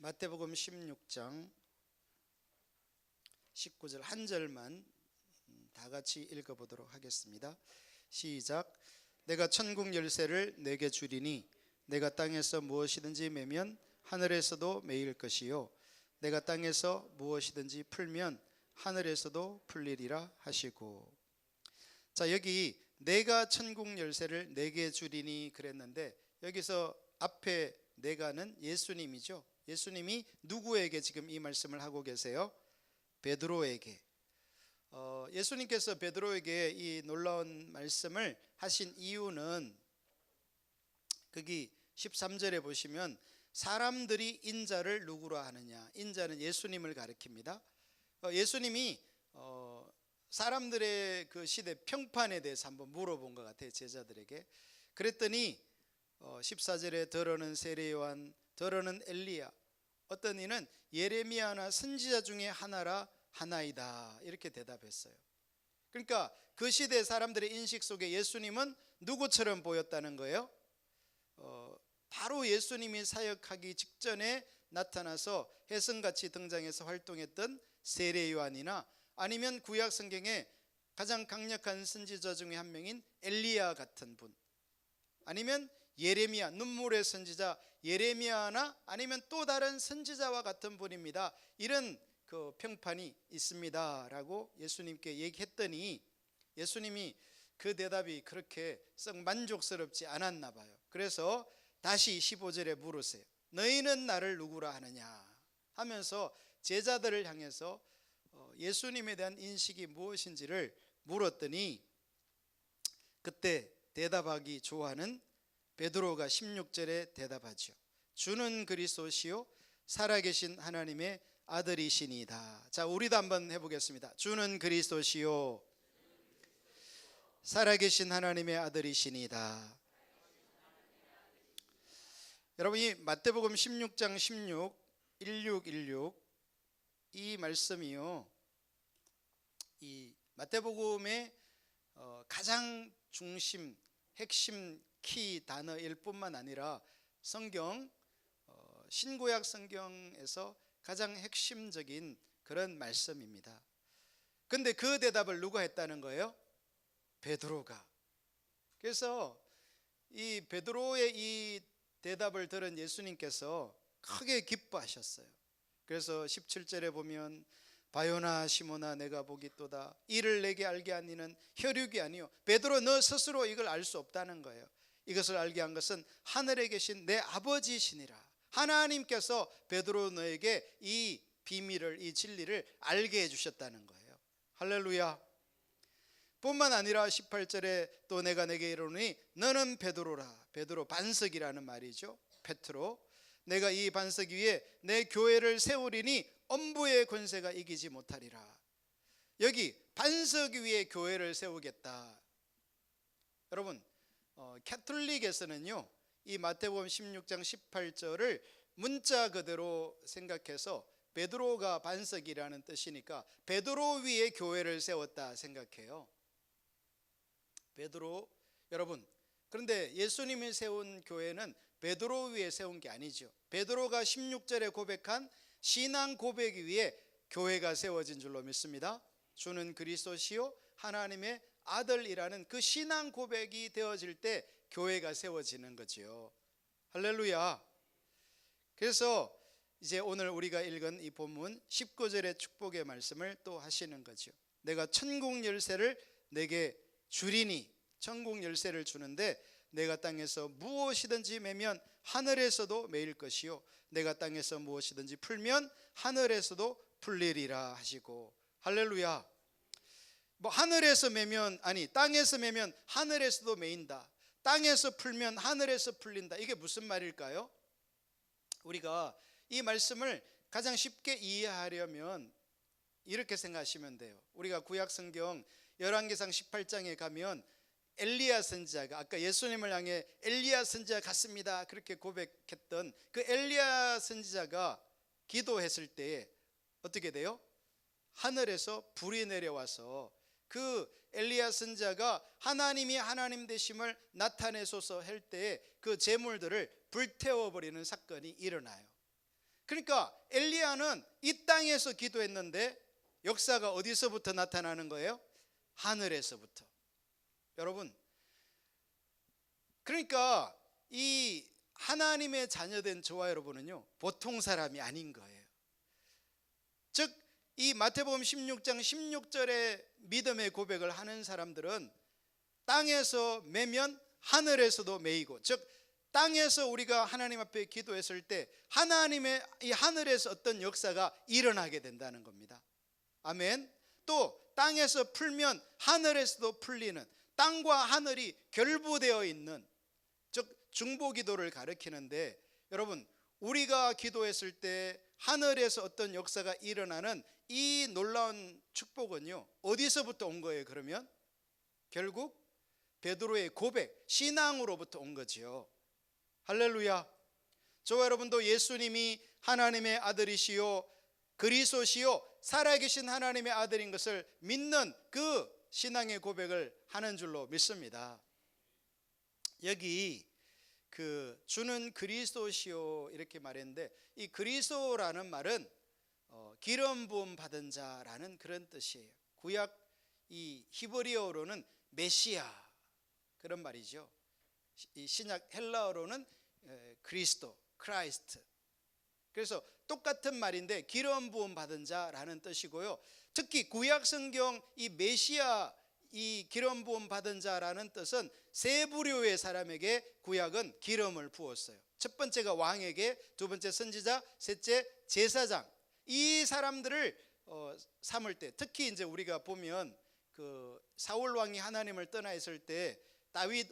마태복음 16장 19절 한 절만 다 같이 읽어보도록 하겠습니다. 시작. 내가 천국 열쇠를 내게 주리니 내가 땅에서 무엇이든지 매면 하늘에서도 매일 것이요 내가 땅에서 무엇이든지 풀면 하늘에서도 풀리리라 하시고. 자, 여기 내가 천국 열쇠를 내게 주리니 그랬는데 여기서 앞에 내가는 예수님이죠. 예수님이 누구에게 지금 이 말씀을 하고 계세요? 베드로에게. 예수님께서 베드로에게 이 놀라운 말씀을 하신 이유는 거기 13절에 보시면 사람들이 인자를 누구로 하느냐, 인자는 예수님을 가리킵니다. 예수님이 사람들의 그 시대 평판에 대해서 한번 물어본 것 같아요, 제자들에게. 그랬더니 14절에 더러는 세례 요한, 더러는 엘리야, 어떤 이는 예레미야나 선지자 중에 하나이다 이렇게 대답했어요. 그러니까 그 시대 사람들의 인식 속에 예수님은 누구처럼 보였다는 거예요? 바로 예수님이 사역하기 직전에 나타나서 혜성같이 등장해서 활동했던 세례 요한이나 아니면 구약 성경에 가장 강력한 선지자 중에 한 명인 엘리야 같은 분, 아니면 예레미야, 눈물의 선지자 예레미야나 아니면 또 다른 선지자와 같은 분입니다, 이런 그 평판이 있습니다 라고 예수님께 얘기했더니 예수님이 그 대답이 그렇게 썩 만족스럽지 않았나 봐요. 그래서 다시 15절에 물으세요. 너희는 나를 누구라 하느냐 하면서 제자들을 향해서 예수님에 대한 인식이 무엇인지를 물었더니 그때 대답하기 좋아하는 베드로가 16절에 대답하죠. 주는 그리스도시요 살아계신 하나님의 아들이시니이다. 자, 우리도 한번 해보겠습니다. 주는 그리스도시요 살아계신 하나님의 아들이시니이다. 여러분, 이 마태복음 16장 16 이 말씀이요, 이 마태복음의 가장 중심, 핵심 키 단어일 뿐만 아니라 성경 신구약 성경에서 가장 핵심적인 그런 말씀입니다. 근데 그 대답을 누가 했다는 거예요? 베드로가. 그래서 이 베드로의 이 대답을 들은 예수님께서 크게 기뻐하셨어요. 그래서 17절에 보면 바요나 시모나 내가 보기 또다 이를 내게 알게 한 이는 혈육이 아니요 베드로 너 스스로 이걸 알 수 없다는 거예요. 이것을 알게 한 것은 하늘에 계신 내 아버지시니라. 하나님께서 베드로 너에게 이 비밀을, 이 진리를 알게 해주셨다는 거예요. 할렐루야. 뿐만 아니라 18절에 또 내가 내게 이르노니 너는 베드로라. 베드로, 반석이라는 말이죠. 페트로. 내가 이 반석 위에 내 교회를 세우리니 엄부의 권세가 이기지 못하리라. 여기 반석 위에 교회를 세우겠다. 여러분, 캐톨릭에서는요 이 마태복음 16장 18절을 문자 그대로 생각해서 베드로가 반석이라는 뜻이니까 베드로 위에 교회를 세웠다 생각해요. 베드로, 여러분, 그런데 예수님이 세운 교회는 베드로 위에 세운 게 아니죠. 베드로가 16절에 고백한 신앙 고백 위에 교회가 세워진 줄로 믿습니다. 주는 그리스도시요 하나님의 아들이라는 그 신앙 고백이 되어질 때 교회가 세워지는 거지요. 할렐루야. 그래서 이제 오늘 우리가 읽은 이 본문 19절의 축복의 말씀을 또 하시는 거죠. 내가 천국 열쇠를 내게 주리니, 천국 열쇠를 주는데 내가 땅에서 무엇이든지 매면 하늘에서도 매일 것이요 내가 땅에서 무엇이든지 풀면 하늘에서도 풀리리라 하시고. 할렐루야. 뭐 하늘에서 매면, 아니 땅에서 매면 하늘에서도 매인다, 땅에서 풀면 하늘에서 풀린다, 이게 무슨 말일까요? 우리가 이 말씀을 가장 쉽게 이해하려면 이렇게 생각하시면 돼요. 우리가 구약 성경 열왕기상 18장에 가면 엘리야 선지자가, 아까 예수님을 향해 엘리야 선지자 같습니다 그렇게 고백했던 그 엘리야 선지자가 기도했을 때 어떻게 돼요? 하늘에서 불이 내려와서 그 엘리야 선지자가 하나님이 하나님 되심을 나타내소서 할 때에 그 제물들을 불태워버리는 사건이 일어나요. 그러니까 엘리야는 이 땅에서 기도했는데 역사가 어디서부터 나타나는 거예요? 하늘에서부터. 여러분, 그러니까 이 하나님의 자녀된 저와 여러분은요, 보통 사람이 아닌 거예요. 즉, 이 마태복음 16장 16절의 믿음의 고백을 하는 사람들은 땅에서 매면 하늘에서도 매이고, 즉 땅에서 우리가 하나님 앞에 기도했을 때 하나님의 이 하늘에서 어떤 역사가 일어나게 된다는 겁니다. 아멘. 또 땅에서 풀면 하늘에서도 풀리는, 땅과 하늘이 결부되어 있는, 즉 중보기도를 가리키는데, 여러분, 우리가 기도했을 때 하늘에서 어떤 역사가 일어나는 이 놀라운 축복은요, 어디서부터 온 거예요? 그러면 결국 베드로의 고백, 신앙으로부터 온 거지요. 할렐루야. 저와 여러분도 예수님이 하나님의 아들이시요 그리스도시요 살아계신 하나님의 아들인 것을 믿는 그 신앙의 고백을 하는 줄로 믿습니다. 여기 그 주는 그리스도시요 이렇게 말했는데, 이 그리스도라는 말은 기름 부음 받은 자라는 그런 뜻이에요. 구약 이 히브리어로는 메시아 그런 말이죠. 이 신약 헬라어로는 그리스도, 크라이스트. 그래서 똑같은 말인데 기름 부음 받은 자라는 뜻이고요. 특히 구약 성경 이 메시아, 이 기름 부음 받은 자라는 뜻은 세 부류의 사람에게 구약은 기름을 부었어요. 첫 번째가 왕에게, 두 번째 선지자, 셋째 제사장. 이 사람들을 삼을 때, 특히 이제 우리가 보면 그 사울 왕이 하나님을 떠나 있을 때 다윗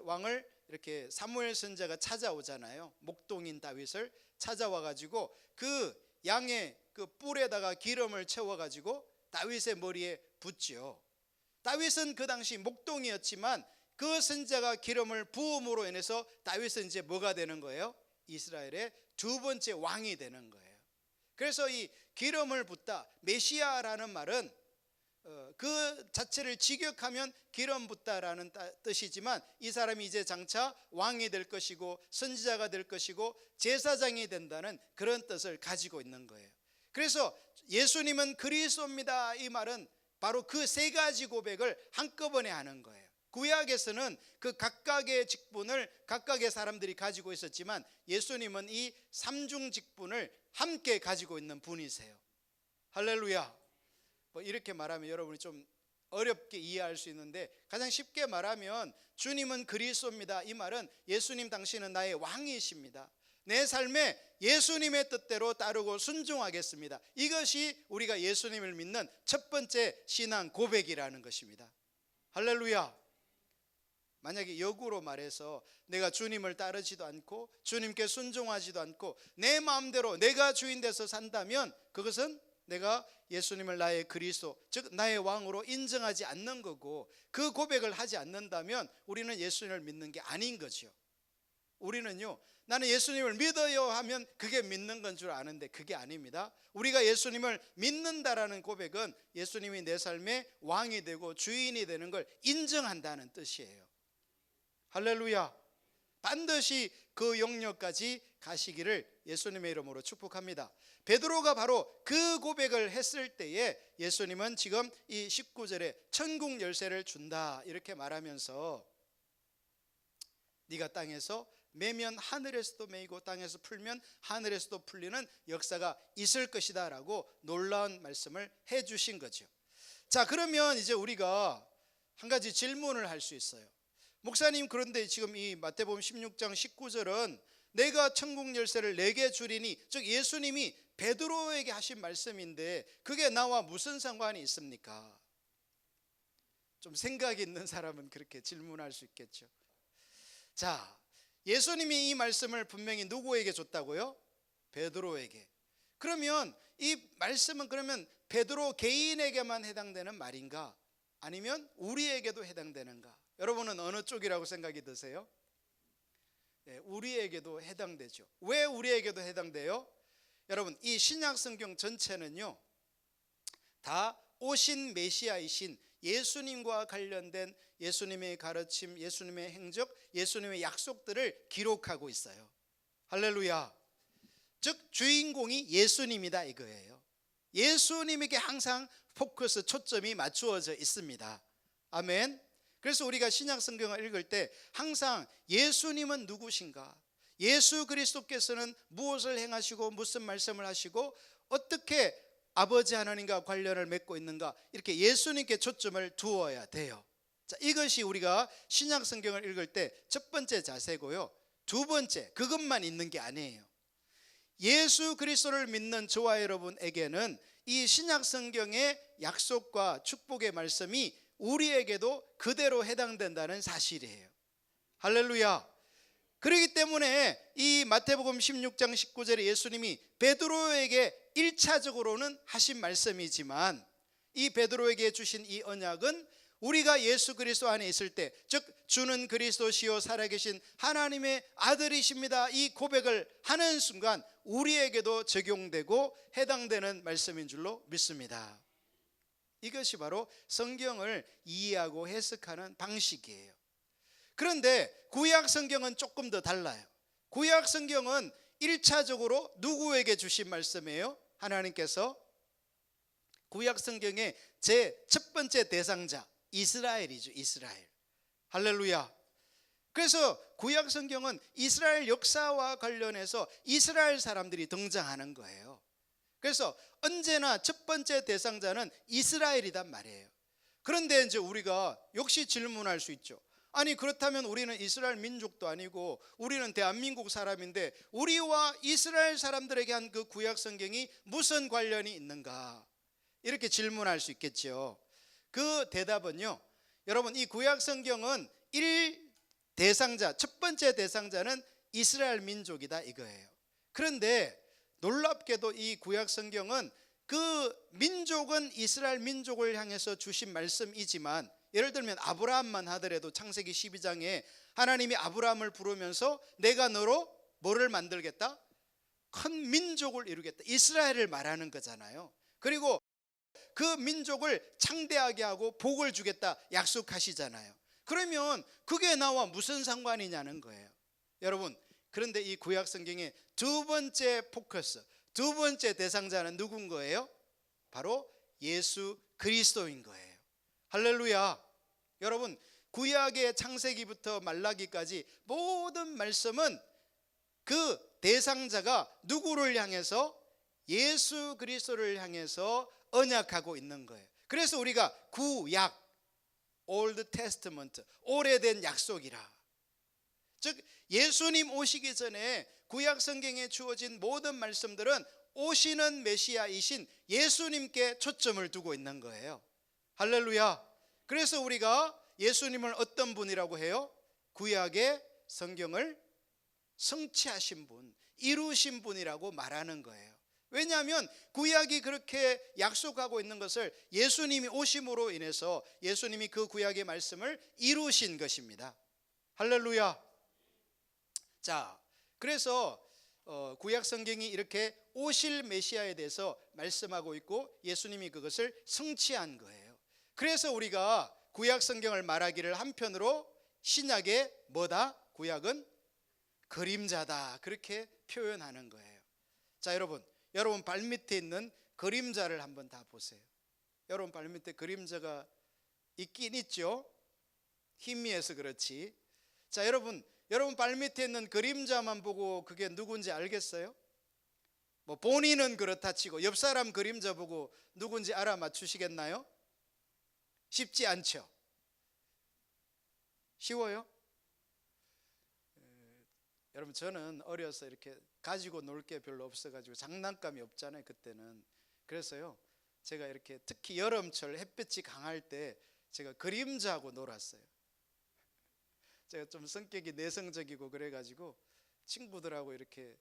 왕을 이렇게 사무엘 선지자가 찾아오잖아요. 목동인 다윗을 찾아와 가지고 그 양의 그 뿔에다가 기름을 채워 가지고 다윗의 머리에 붓지요. 다윗은 그 당시 목동이었지만 그 선지자가 기름을 부음으로 인해서 다윗은 이제 뭐가 되는 거예요? 이스라엘의 두 번째 왕이 되는 거예요. 그래서 이 기름을 붓다, 메시아라는 말은 그 자체를 직역하면 기름 붓다라는 뜻이지만, 이 사람이 이제 장차 왕이 될 것이고 선지자가 될 것이고 제사장이 된다는 그런 뜻을 가지고 있는 거예요. 그래서 예수님은 그리스도입니다, 이 말은 바로 그 세 가지 고백을 한꺼번에 하는 거예요. 구약에서는 그 각각의 직분을 각각의 사람들이 가지고 있었지만, 예수님은 이 삼중 직분을 함께 가지고 있는 분이세요. 할렐루야. 뭐 이렇게 말하면 여러분이 좀 어렵게 이해할 수 있는데, 가장 쉽게 말하면 주님은 그리스도입니다, 이 말은 예수님 당신은 나의 왕이십니다, 내 삶에 예수님의 뜻대로 따르고 순종하겠습니다, 이것이 우리가 예수님을 믿는 첫 번째 신앙 고백이라는 것입니다. 할렐루야. 만약에 역으로 말해서 내가 주님을 따르지도 않고 주님께 순종하지도 않고 내 마음대로 내가 주인 돼서 산다면, 그것은 내가 예수님을 나의 그리스도, 즉 나의 왕으로 인정하지 않는 거고, 그 고백을 하지 않는다면 우리는 예수님을 믿는 게 아닌 거죠. 우리는요, 나는 예수님을 믿어요 하면 그게 믿는 건 줄 아는데 그게 아닙니다. 우리가 예수님을 믿는다라는 고백은 예수님이 내 삶의 왕이 되고 주인이 되는 걸 인정한다는 뜻이에요. 할렐루야. 반드시 그 영역까지 가시기를 예수님의 이름으로 축복합니다. 베드로가 바로 그 고백을 했을 때에 예수님은 지금 이 19절에 천국 열쇠를 준다 이렇게 말하면서, 네가 땅에서 매면 하늘에서도 매이고 땅에서 풀면 하늘에서도 풀리는 역사가 있을 것이다 라고 놀라운 말씀을 해 주신 거죠. 자, 그러면 이제 우리가 한 가지 질문을 할 수 있어요. 목사님, 그런데 지금 이 마태복음 16장 19절은 내가 천국 열쇠를 내게 주리니, 즉 예수님이 베드로에게 하신 말씀인데 그게 나와 무슨 상관이 있습니까? 좀 생각이 있는 사람은 그렇게 질문할 수 있겠죠. 자, 예수님이 이 말씀을 분명히 누구에게 줬다고요? 베드로에게. 그러면 이 말씀은 그러면 베드로 개인에게만 해당되는 말인가? 아니면 우리에게도 해당되는가? 여러분은 어느 쪽이라고 생각이 드세요? 네, 우리에게도 해당되죠. 왜 우리에게도 해당돼요? 여러분, 이 신약 성경 전체는요 다 오신 메시아이신 예수님과 관련된 예수님의 가르침, 예수님의 행적, 예수님의 약속들을 기록하고 있어요. 할렐루야. 즉 주인공이 예수님이다 이거예요. 예수님에게 항상 포커스 초점이 맞추어져 있습니다. 아멘. 그래서 우리가 신약 성경을 읽을 때 항상 예수님은 누구신가, 예수 그리스도께서는 무엇을 행하시고 무슨 말씀을 하시고 어떻게 아버지 하나님과 관련을 맺고 있는가, 이렇게 예수님께 초점을 두어야 돼요. 자, 이것이 우리가 신약 성경을 읽을 때 첫 번째 자세고요. 두 번째, 그것만 있는 게 아니에요. 예수 그리스도를 믿는 저와 여러분에게는 이 신약 성경의 약속과 축복의 말씀이 우리에게도 그대로 해당된다는 사실이에요. 할렐루야. 그렇기 때문에 이 마태복음 16장 19절에 예수님이 베드로에게 1차적으로는 하신 말씀이지만, 이 베드로에게 주신 이 언약은 우리가 예수 그리스도 안에 있을 때, 즉 주는 그리스도시요 살아계신 하나님의 아들이십니다, 이 고백을 하는 순간 우리에게도 적용되고 해당되는 말씀인 줄로 믿습니다. 이것이 바로 성경을 이해하고 해석하는 방식이에요. 그런데 구약 성경은 조금 더 달라요. 구약 성경은 1차적으로 누구에게 주신 말씀이에요? 하나님께서 구약 성경의 제 첫 번째 대상자 이스라엘이죠. 이스라엘. 할렐루야. 그래서 구약 성경은 이스라엘 역사와 관련해서 이스라엘 사람들이 등장하는 거예요. 그래서 언제나 첫 번째 대상자는 이스라엘이란 말이에요. 그런데 이제 우리가 역시 질문할 수 있죠. 아니 그렇다면 우리는 이스라엘 민족도 아니고 우리는 대한민국 사람인데 우리와 이스라엘 사람들에게 한 그 구약 성경이 무슨 관련이 있는가, 이렇게 질문할 수 있겠죠. 그 대답은요, 여러분 이 구약 성경은 대상자, 첫 번째 대상자는 이스라엘 민족이다 이거예요. 그런데 놀랍게도 이 구약 성경은 그 민족은 이스라엘 민족을 향해서 주신 말씀이지만, 예를 들면 아브라함만 하더라도 창세기 12장에 하나님이 아브라함을 부르면서 내가 너로 뭐를 만들겠다? 큰 민족을 이루겠다, 이스라엘을 말하는 거잖아요. 그리고 그 민족을 창대하게 하고 복을 주겠다 약속하시잖아요. 그러면 그게 나와 무슨 상관이냐는 거예요. 여러분, 그런데 이 구약 성경의 두 번째 포커스, 두 번째 대상자는 누군 거예요? 바로 예수 그리스도인 거예요. 할렐루야. 여러분, 구약의 창세기부터 말라기까지 모든 말씀은 그 대상자가 누구를 향해서? 예수 그리스도를 향해서 언약하고 있는 거예요. 그래서 우리가 구약, Old Testament, 오래된 약속이라, 즉 예수님 오시기 전에 구약 성경에 주어진 모든 말씀들은 오시는 메시아이신 예수님께 초점을 두고 있는 거예요. 할렐루야. 그래서 우리가 예수님을 어떤 분이라고 해요? 구약의 성경을 성취하신 분, 이루신 분이라고 말하는 거예요. 왜냐하면 구약이 그렇게 약속하고 있는 것을 예수님이 오심으로 인해서 예수님이 그 구약의 말씀을 이루신 것입니다. 할렐루야. 자, 그래서 구약 성경이 이렇게 오실 메시아에 대해서 말씀하고 있고 예수님이 그것을 성취한 거예요. 그래서 우리가 구약 성경을 말하기를 한편으로 신약의 뭐다? 구약은 그림자다, 그렇게 표현하는 거예요. 자, 여러분 발밑에 있는 그림자를 한번 다 보세요. 여러분 발밑에 그림자가 있긴 있죠. 희미해서 그렇지. 자, 여러분 발밑에 있는 그림자만 보고 그게 누군지 알겠어요? 뭐 본인은 그렇다 치고 옆 사람 그림자 보고 누군지 알아맞추시겠나요? 쉽지 않죠. 쉬워요? 여러분, 저는 어려서 이렇게 가지고 놀 게 별로 없어가지고 장난감이 없잖아요 그때는. 그래서요, 제가 이렇게 특히 여름철 햇볕이 강할 때 제가 그림자하고 놀았어요. 제가 좀 성격이 내성적이고 그래가지고 친구들하고 이렇게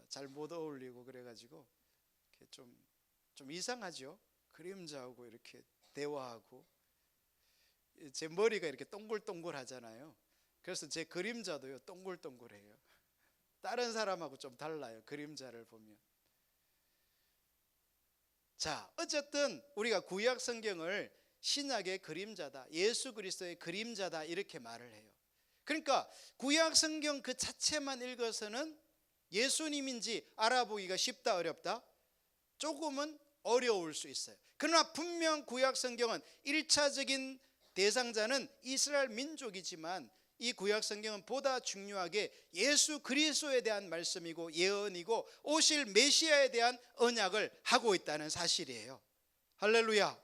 잘 못 어울리고 그래가지고 이렇게 좀 이상하죠. 그림자하고 이렇게 대화하고, 제 머리가 이렇게 동글동글하잖아요. 그래서 제 그림자도요 동글동글해요. 다른 사람하고 좀 달라요, 그림자를 보면. 자, 어쨌든 우리가 구약 성경을 신약의 그림자다, 예수 그리스도의 그림자다, 이렇게 말을 해요. 그러니까 구약 성경 그 자체만 읽어서는 예수님인지 알아보기가 쉽다 어렵다? 조금은 어려울 수 있어요. 그러나 분명 구약 성경은 1차적인 대상자는 이스라엘 민족이지만 이 구약 성경은 보다 중요하게 예수 그리스도에 대한 말씀이고 예언이고 오실 메시아에 대한 언약을 하고 있다는 사실이에요. 할렐루야.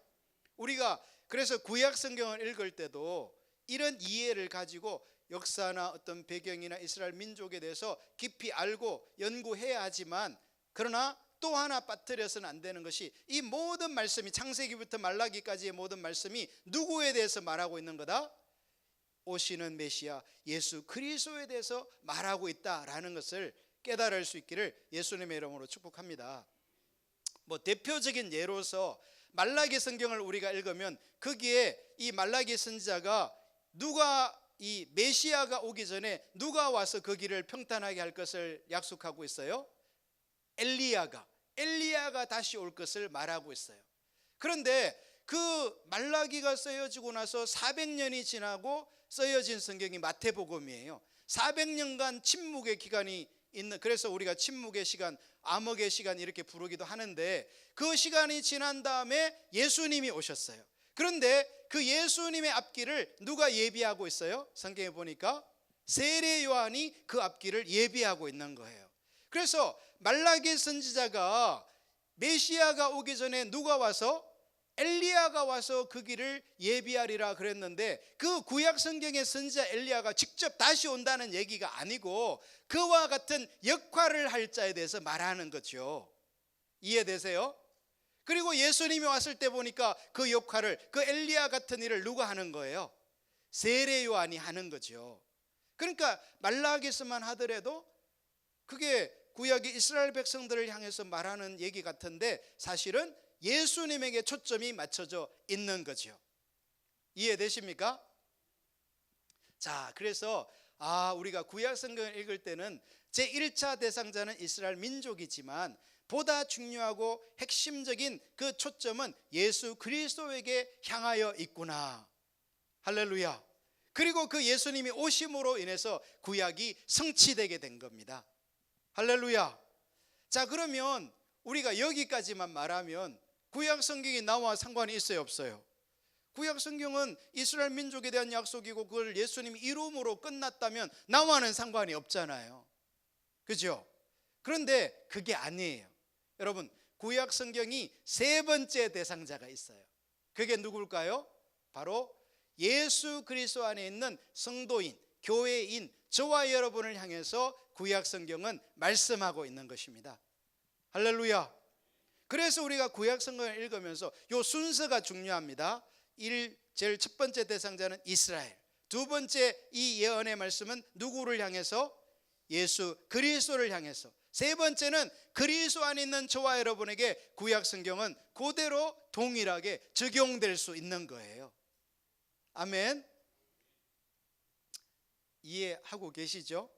우리가 그래서 구약 성경을 읽을 때도 이런 이해를 가지고 역사나 어떤 배경이나 이스라엘 민족에 대해서 깊이 알고 연구해야 하지만, 그러나 또 하나 빠뜨려서는 안 되는 것이 이 모든 말씀이 창세기부터 말라기까지의 모든 말씀이 누구에 대해서 말하고 있는 거다? 오시는 메시아 예수 그리스도에 대해서 말하고 있다라는 것을 깨달을 수 있기를 예수님의 이름으로 축복합니다. 대표적인 예로서 말라기 성경을 우리가 읽으면 거기에 이 말라기 선지자가 누가 이 메시아가 오기 전에 누가 와서 거기를 평탄하게 할 것을 약속하고 있어요? 엘리야가 다시 올 것을 말하고 있어요. 그런데 그 말라기가 쓰여지고 나서 400년이 지나고 쓰여진 성경이 마태복음이에요. 400년간 침묵의 기간이 있는, 그래서 우리가 침묵의 시간, 암흑의 시간 이렇게 부르기도 하는데, 그 시간이 지난 다음에 예수님이 오셨어요. 그런데 그 예수님의 앞길을 누가 예비하고 있어요? 성경에 보니까 세례 요한이 그 앞길을 예비하고 있는 거예요. 그래서 말라기 선지자가 메시아가 오기 전에 누가 와서? 엘리야가 와서 그 길을 예비하리라 그랬는데, 그 구약 성경의 선지자 엘리야가 직접 다시 온다는 얘기가 아니고 그와 같은 역할을 할 자에 대해서 말하는 거죠. 이해되세요? 그리고 예수님이 왔을 때 보니까 그 역할을, 그 엘리야 같은 일을 누가 하는 거예요? 세례 요한이 하는 거죠. 그러니까 말라기서만 하더라도 그게 구약의 이스라엘 백성들을 향해서 말하는 얘기 같은데 사실은 예수님에게 초점이 맞춰져 있는 거죠. 이해되십니까? 자, 그래서 우리가 구약 성경을 읽을 때는 제1차 대상자는 이스라엘 민족이지만 보다 중요하고 핵심적인 그 초점은 예수 그리스도에게 향하여 있구나. 할렐루야. 그리고 그 예수님이 오심으로 인해서 구약이 성취되게 된 겁니다. 할렐루야. 자, 그러면 우리가 여기까지만 말하면 구약 성경이 나와 상관이 있어요, 없어요? 구약 성경은 이스라엘 민족에 대한 약속이고 그걸 예수님이 이름으로 끝났다면 나와는 상관이 없잖아요. 그죠? 그런데 그게 아니에요. 여러분, 구약 성경이 세 번째 대상자가 있어요. 그게 누굴까요? 바로 예수 그리스도 안에 있는 성도인, 교회인 저와 여러분을 향해서 구약 성경은 말씀하고 있는 것입니다. 할렐루야. 그래서 우리가 구약 성경을 읽으면서 이 순서가 중요합니다. 제일 첫 번째 대상자는 이스라엘, 두 번째 이 예언의 말씀은 누구를 향해서? 예수 그리스도를 향해서. 세 번째는 그리스도 안에 있는 저와 여러분에게 구약 성경은 그대로 동일하게 적용될 수 있는 거예요. 아멘. 이해하고 계시죠?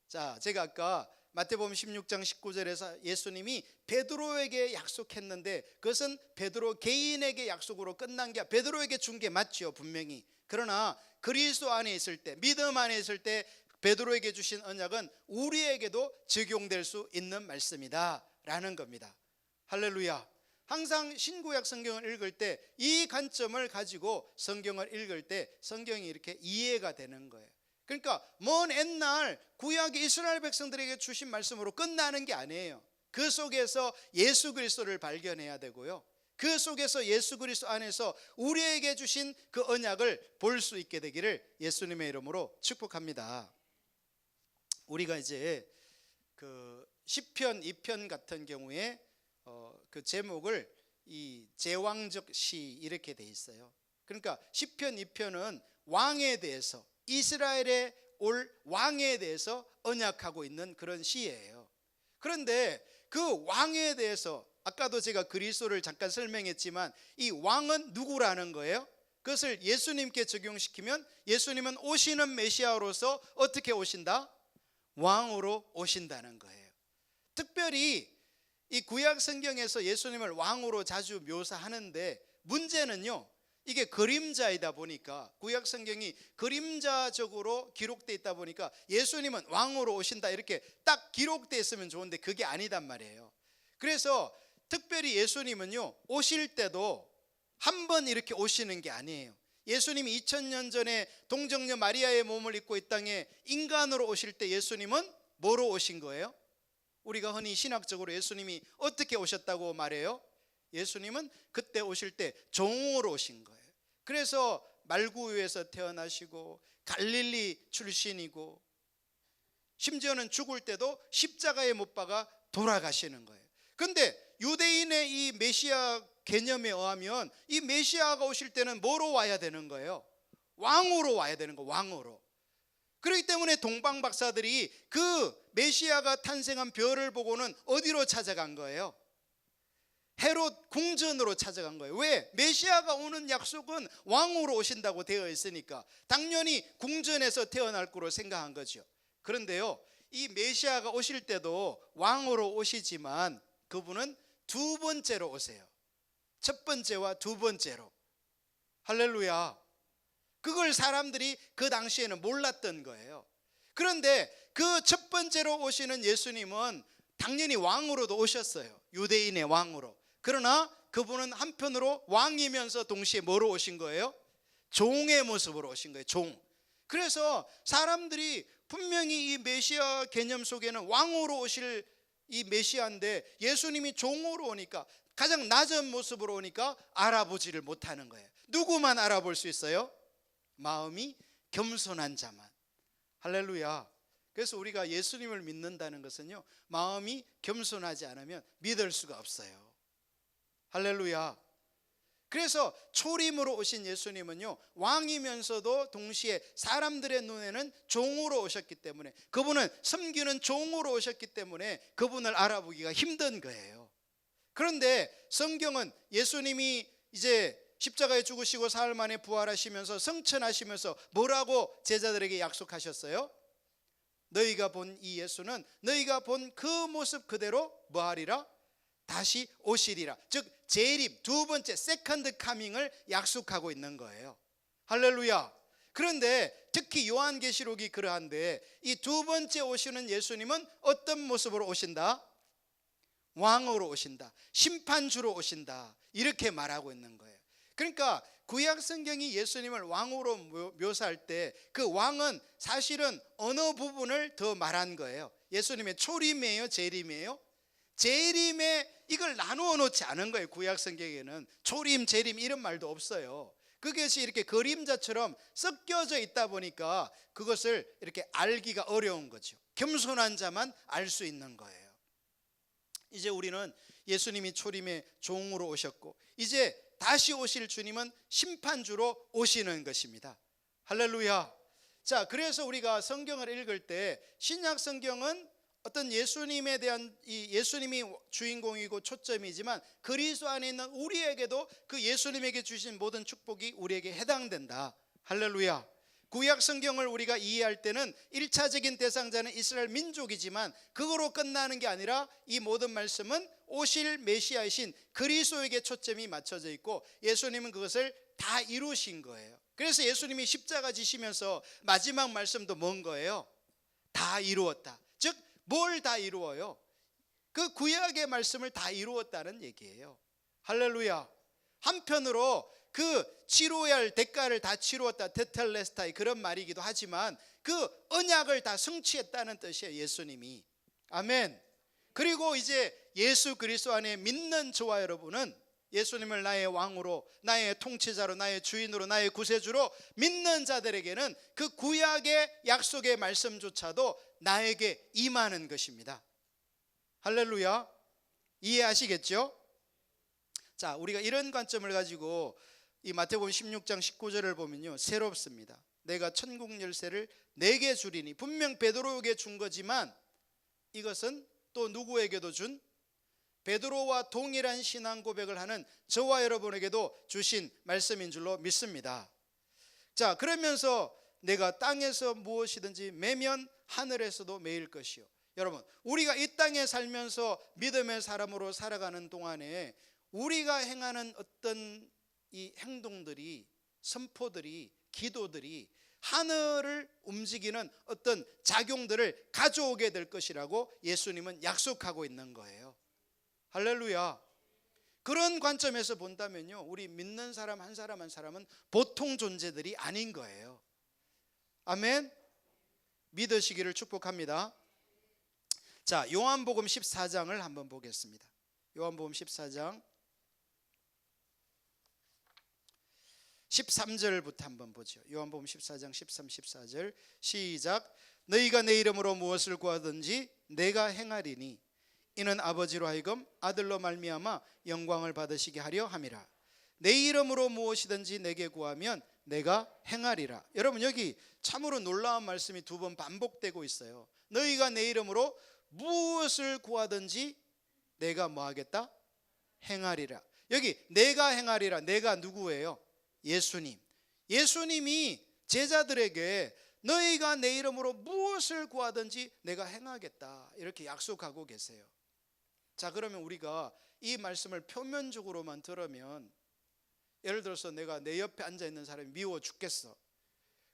자, 제가 아까 마태복음 16장 19절에서 예수님이 베드로에게 약속했는데 그것은 베드로 개인에게 약속으로 끝난 게, 베드로에게 준 게 맞죠, 분명히. 그러나 그리스도 안에 있을 때, 믿음 안에 있을 때 베드로에게 주신 언약은 우리에게도 적용될 수 있는 말씀이다 라는 겁니다. 할렐루야. 항상 신구약 성경을 읽을 때 이 관점을 가지고 성경을 읽을 때 성경이 이렇게 이해가 되는 거예요. 그러니까 먼 옛날 구약의 이스라엘 백성들에게 주신 말씀으로 끝나는 게 아니에요. 그 속에서 예수 그리스도를 발견해야 되고요, 그 속에서 예수 그리스도 안에서 우리에게 주신 그 언약을 볼 수 있게 되기를 예수님의 이름으로 축복합니다. 우리가 이제 그 시편 2편 같은 경우에 그 제목을 이 제왕적 시 이렇게 돼 있어요. 그러니까 시편 2편은 왕에 대해서, 이스라엘의 올 왕에 대해서 언약하고 있는 그런 시예요. 그런데 그 왕에 대해서 아까도 제가 그리스도를 잠깐 설명했지만 이 왕은 누구라는 거예요? 그것을 예수님께 적용시키면 예수님은 오시는 메시아로서 어떻게 오신다? 왕으로 오신다는 거예요. 특별히 이 구약 성경에서 예수님을 왕으로 자주 묘사하는데 문제는요, 이게 그림자이다 보니까, 구약 성경이 그림자적으로 기록되어 있다 보니까 예수님은 왕으로 오신다 이렇게 딱 기록되어 있으면 좋은데 그게 아니단 말이에요. 그래서 특별히 예수님은요, 오실 때도 한 번 이렇게 오시는 게 아니에요. 예수님이 2000년 전에 동정녀 마리아의 몸을 입고 이 땅에 인간으로 오실 때 예수님은 뭐로 오신 거예요? 우리가 흔히 신학적으로 예수님이 어떻게 오셨다고 말해요? 예수님은 그때 오실 때 종으로 오신 거예요. 그래서 말구유에서 태어나시고 갈릴리 출신이고 심지어는 죽을 때도 십자가에 못 박아 돌아가시는 거예요. 그런데 유대인의 이 메시아 개념에 의하면 이 메시아가 오실 때는 뭐로 와야 되는 거예요? 왕으로 와야 되는 거예요. 왕으로. 그렇기 때문에 동방 박사들이 그 메시아가 탄생한 별을 보고는 어디로 찾아간 거예요? 헤롯 궁전으로 찾아간 거예요. 왜? 메시아가 오는 약속은 왕으로 오신다고 되어 있으니까 당연히 궁전에서 태어날 거로 생각한 거죠. 그런데요, 이 메시아가 오실 때도 왕으로 오시지만 그분은 두 번째로 오세요. 첫 번째와 두 번째로. 할렐루야. 그걸 사람들이 그 당시에는 몰랐던 거예요. 그런데 그 첫 번째로 오시는 예수님은 당연히 왕으로도 오셨어요. 유대인의 왕으로. 그러나 그분은 한편으로 왕이면서 동시에 뭐로 오신 거예요? 종의 모습으로 오신 거예요. 종. 그래서 사람들이 분명히 이 메시아 개념 속에는 왕으로 오실 이 메시아인데 예수님이 종으로 오니까, 가장 낮은 모습으로 오니까 알아보지를 못하는 거예요. 누구만 알아볼 수 있어요? 마음이 겸손한 자만. 할렐루야. 그래서 우리가 예수님을 믿는다는 것은요, 마음이 겸손하지 않으면 믿을 수가 없어요. 할렐루야. 그래서 초림으로 오신 예수님은요, 왕이면서도 동시에 사람들의 눈에는 종으로 오셨기 때문에, 그분은 섬기는 종으로 오셨기 때문에 그분을 알아보기가 힘든 거예요. 그런데 성경은 예수님이 이제 십자가에 죽으시고 사흘 만에 부활하시면서 성천하시면서 뭐라고 제자들에게 약속하셨어요? 너희가 본 이 예수는 너희가 본 그 모습 그대로 뭐하리라? 다시 오시리라. 즉 재림, 두 번째 세컨드 카밍을 약속하고 있는 거예요. 할렐루야. 그런데 특히 요한계시록이 그러한데 이 두 번째 오시는 예수님은 어떤 모습으로 오신다? 왕으로 오신다. 심판주로 오신다. 이렇게 말하고 있는 거예요. 그러니까 구약 성경이 예수님을 왕으로 묘사할 때 그 왕은 사실은 어느 부분을 더 말한 거예요? 예수님의 초림이에요? 재림이에요? 재림에 이걸 나누어 놓지 않은 거예요. 구약 성경에는 초림, 재림 이런 말도 없어요. 그것이 이렇게 그림자처럼 섞여져 있다 보니까 그것을 이렇게 알기가 어려운 거죠. 겸손한 자만 알 수 있는 거예요. 이제 우리는 예수님이 초림의 종으로 오셨고 이제 다시 오실 주님은 심판주로 오시는 것입니다. 할렐루야. 자, 그래서 우리가 성경을 읽을 때 신약 성경은 어떤 예수님에 대한 이 예수님이 주인공이고 초점이지만 그리스도 안에 있는 우리에게도 그 예수님에게 주신 모든 축복이 우리에게 해당된다. 할렐루야. 구약 성경을 우리가 이해할 때는 1차적인 대상자는 이스라엘 민족이지만 그거로 끝나는 게 아니라 이 모든 말씀은 오실 메시아이신 그리스도에게 초점이 맞춰져 있고 예수님은 그것을 다 이루신 거예요. 그래서 예수님이 십자가 지시면서 마지막 말씀도 뭔 거예요? 다 이루었다. 즉 뭘 다 이루어요? 그 구약의 말씀을 다 이루었다는 얘기예요. 할렐루야. 한편으로 그 치러야 할 대가를 다 치루었다, 테텔레스타이 그런 말이기도 하지만 그 언약을 다 성취했다는 뜻이에요. 예수님이. 아멘. 그리고 이제 예수 그리스도 안에 믿는 저와 여러분은 예수님을 나의 왕으로, 나의 통치자로, 나의 주인으로, 나의 구세주로 믿는 자들에게는 그 구약의 약속의 말씀조차도 나에게 임하는 것입니다. 할렐루야. 이해하시겠죠? 자, 우리가 이런 관점을 가지고 이 마태복음 16장 19절을 보면요, 새롭습니다. 내가 천국 열쇠를 내게 주리니. 분명 베드로에게 준 거지만 이것은 또 누구에게도 준? 베드로와 동일한 신앙 고백을 하는 저와 여러분에게도 주신 말씀인 줄로 믿습니다. 자, 그러면서 내가 땅에서 무엇이든지 매면 하늘에서도 매일 것이요. 여러분, 우리가 이 땅에 살면서 믿음의 사람으로 살아가는 동안에 우리가 행하는 어떤 이 행동들이, 선포들이, 기도들이 하늘을 움직이는 어떤 작용들을 가져오게 될 것이라고 예수님은 약속하고 있는 거예요. 할렐루야. 그런 관점에서 본다면요, 우리 믿는 사람 한 사람 한 사람은 보통 존재들이 아닌 거예요. 아멘. 믿으시기를 축복합니다. 자, 요한복음 14장을 한번 보겠습니다. 요한복음 14장 13절부터 한번 보죠. 요한복음 14장 13, 14절 시작. 너희가 내 이름으로 무엇을 구하든지 내가 행하리니 이는 아버지로 하여금 아들로 말미암아 영광을 받으시게 하려 함이라. 내 이름으로 무엇이든지 내게 구하면 내가 행하리라. 여러분, 여기 참으로 놀라운 말씀이 두 번 반복되고 있어요. 너희가 내 이름으로 무엇을 구하든지 내가 뭐 하겠다? 행하리라. 여기 내가 행하리라. 내가 누구예요? 예수님. 예수님이 제자들에게 너희가 내 이름으로 무엇을 구하든지 내가 행하겠다 이렇게 약속하고 계세요. 자, 그러면 우리가 이 말씀을 표면적으로만 들으면, 예를 들어서 내가 내 옆에 앉아 있는 사람이 미워 죽겠어.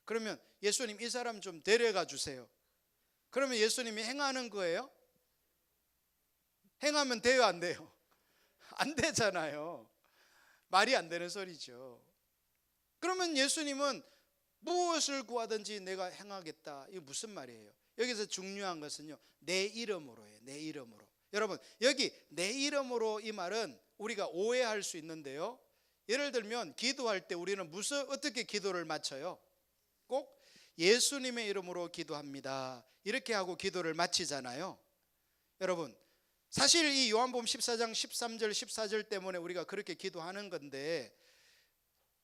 그러면 예수님, 이 사람 좀 데려가 주세요. 그러면 예수님이 행하는 거예요? 행하면 돼요, 안 돼요? 안 되잖아요. 말이 안 되는 소리죠. 그러면 예수님은 무엇을 구하든지 내가 행하겠다. 이게 무슨 말이에요? 여기서 중요한 것은요, 내 이름으로예요. 내 이름으로. 여러분, 여기 내 이름으로 이 말은 우리가 오해할 수 있는데요, 예를 들면 기도할 때 우리는 어떻게 기도를 마쳐요? 꼭 예수님의 이름으로 기도합니다 이렇게 하고 기도를 마치잖아요. 여러분, 사실 이 요한복음 14장 13절 14절 때문에 우리가 그렇게 기도하는 건데,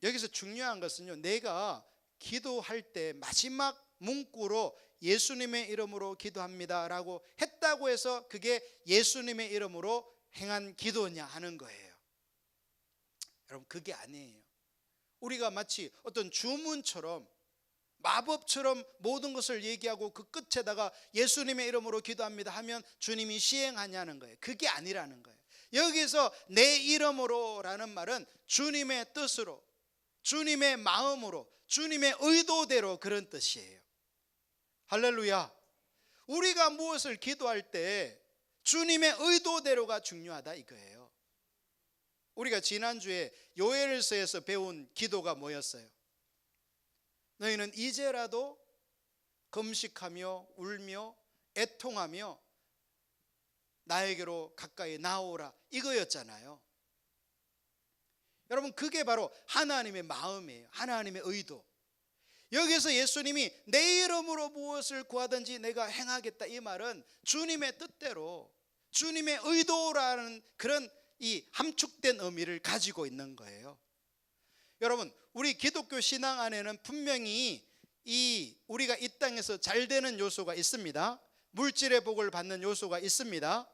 여기서 중요한 것은요, 내가 기도할 때 마지막 문구로 예수님의 이름으로 기도합니다 라고 했다고 해서 그게 예수님의 이름으로 행한 기도냐 하는 거예요. 여러분, 그게 아니에요. 우리가 마치 어떤 주문처럼, 마법처럼 모든 것을 얘기하고 그 끝에다가 예수님의 이름으로 기도합니다 하면 주님이 시행하냐는 거예요. 그게 아니라는 거예요. 여기서 내 이름으로 라는 말은 주님의 뜻으로, 주님의 마음으로, 주님의 의도대로 그런 뜻이에요. 할렐루야. 우리가 무엇을 기도할 때 주님의 의도대로가 중요하다 이거예요. 우리가 지난주에 요엘서에서 배운 기도가 뭐였어요? 너희는 이제라도 금식하며 울며 애통하며 나에게로 가까이 나오라, 이거였잖아요. 여러분, 그게 바로 하나님의 마음이에요. 하나님의 의도. 여기서 예수님이 내 이름으로 무엇을 구하든지 내가 행하겠다, 이 말은 주님의 뜻대로, 주님의 의도라는 그런 이 함축된 의미를 가지고 있는 거예요. 여러분, 우리 기독교 신앙 안에는 분명히 우리가 이 땅에서 잘 되는 요소가 있습니다. 물질의 복을 받는 요소가 있습니다.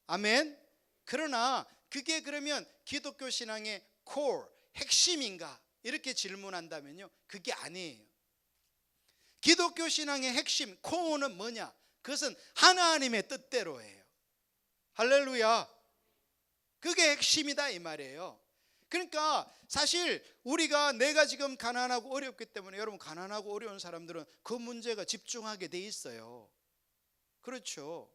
아멘. 그러나 그게 그러면 기독교 신앙의 core, 핵심인가? 이렇게 질문한다면요, 그게 아니에요. 기독교 신앙의 핵심, 코어는 뭐냐? 그것은 하나님의 뜻대로예요. 할렐루야. 그게 핵심이다 이 말이에요. 그러니까 사실 우리가 내가 지금 가난하고 어렵기 때문에, 여러분, 가난하고 어려운 사람들은 그 문제가 집중하게 돼 있어요. 그렇죠.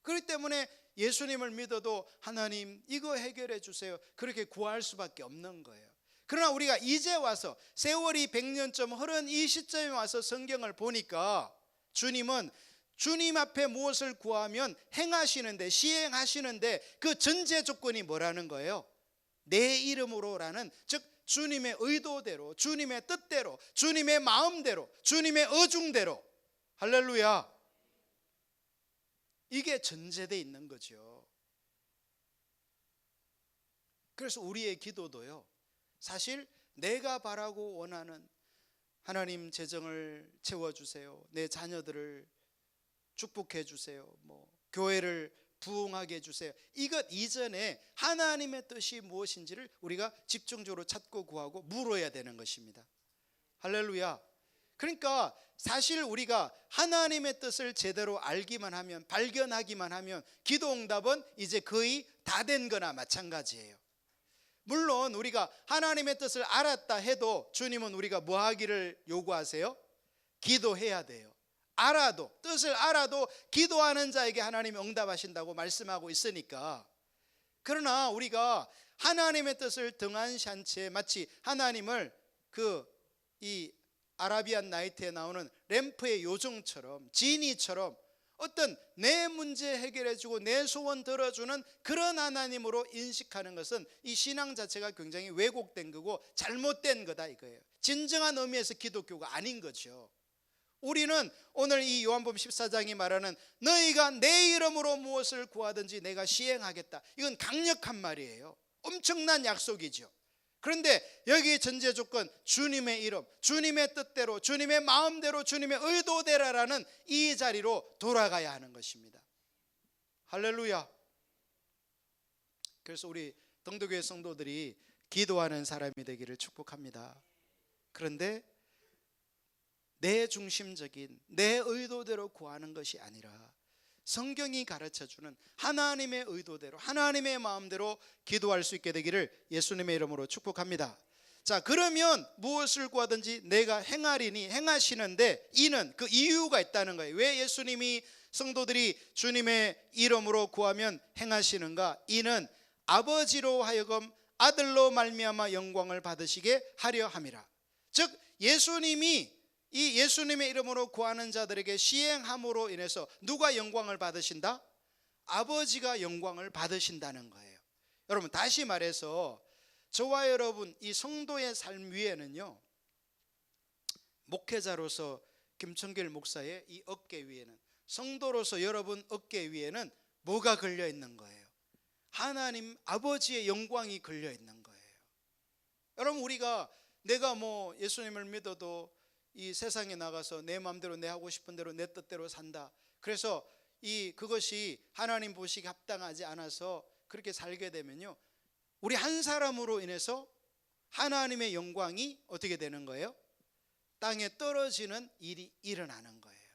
그렇기 때문에 예수님을 믿어도 하나님 이거 해결해 주세요 그렇게 구할 수밖에 없는 거예요. 그러나 우리가 이제 와서 세월이 100년쯤 흐른 이 시점에 와서 성경을 보니까 주님은 주님 앞에 무엇을 구하면 행하시는데, 시행하시는데 그 전제 조건이 뭐라는 거예요? 내 이름으로라는, 즉 주님의 의도대로, 주님의 뜻대로, 주님의 마음대로, 주님의 의중대로. 할렐루야. 이게 전제되어 있는 거죠. 그래서 우리의 기도도요, 사실 내가 바라고 원하는 하나님 재정을 채워주세요, 내 자녀들을 축복해 주세요, 교회를 부흥하게 해주세요, 이것 이전에 하나님의 뜻이 무엇인지를 우리가 집중적으로 찾고 구하고 물어야 되는 것입니다. 할렐루야. 그러니까 사실 우리가 하나님의 뜻을 제대로 알기만 하면, 발견하기만 하면 기도 응답은 이제 거의 다 된 거나 마찬가지예요. 물론 우리가 하나님의 뜻을 알았다 해도 주님은 우리가 뭐 하기를 요구하세요? 기도해야 돼요. 뜻을 알아도 기도하는 자에게 하나님이 응답하신다고 말씀하고 있으니까. 그러나 우리가 하나님의 뜻을 등한시한 채 마치 하나님을 이 아라비안 나이트에 나오는 램프의 요정처럼, 지니처럼 어떤 내 문제 해결해주고 내 소원 들어주는 그런 하나님으로 인식하는 것은 이 신앙 자체가 굉장히 왜곡된 거고 잘못된 거다 이거예요. 진정한 의미에서 기독교가 아닌 거죠. 우리는 오늘 이 요한복음 14장이 말하는 너희가 내 이름으로 무엇을 구하든지 내가 시행하겠다, 이건 강력한 말이에요. 엄청난 약속이죠. 그런데 여기 전제 조건, 주님의 이름, 주님의 뜻대로, 주님의 마음대로, 주님의 의도대로라는 이 자리로 돌아가야 하는 것입니다. 할렐루야. 그래서 우리 동도교회 성도들이 기도하는 사람이 되기를 축복합니다. 그런데 내 중심적인 내 의도대로 구하는 것이 아니라 성경이 가르쳐주는 하나님의 의도대로, 하나님의 마음대로 기도할 수 있게 되기를 예수님의 이름으로 축복합니다. 자, 그러면 무엇을 구하든지 내가 행하리니, 행하시는데 이는 그 이유가 있다는 거예요. 왜 예수님이 성도들이 주님의 이름으로 구하면 행하시는가? 이는 아버지로 하여금 아들로 말미암아 영광을 받으시게 하려 함이라. 즉 예수님이 이 예수님의 이름으로 구하는 자들에게 시행함으로 인해서 누가 영광을 받으신다? 아버지가 영광을 받으신다는 거예요. 여러분, 다시 말해서 저와 여러분 이 성도의 삶 위에는요, 목회자로서 김청길 목사의 이 어깨 위에는, 성도로서 여러분 어깨 위에는 뭐가 걸려 있는 거예요? 하나님 아버지의 영광이 걸려 있는 거예요. 여러분, 우리가 내가 뭐 예수님을 믿어도 이 세상에 나가서 내 마음대로, 내 하고 싶은 대로, 내 뜻대로 산다, 그래서 그것이 하나님 보시기에 합당하지 않아서 그렇게 살게 되면요, 우리 한 사람으로 인해서 하나님의 영광이 어떻게 되는 거예요? 땅에 떨어지는 일이 일어나는 거예요.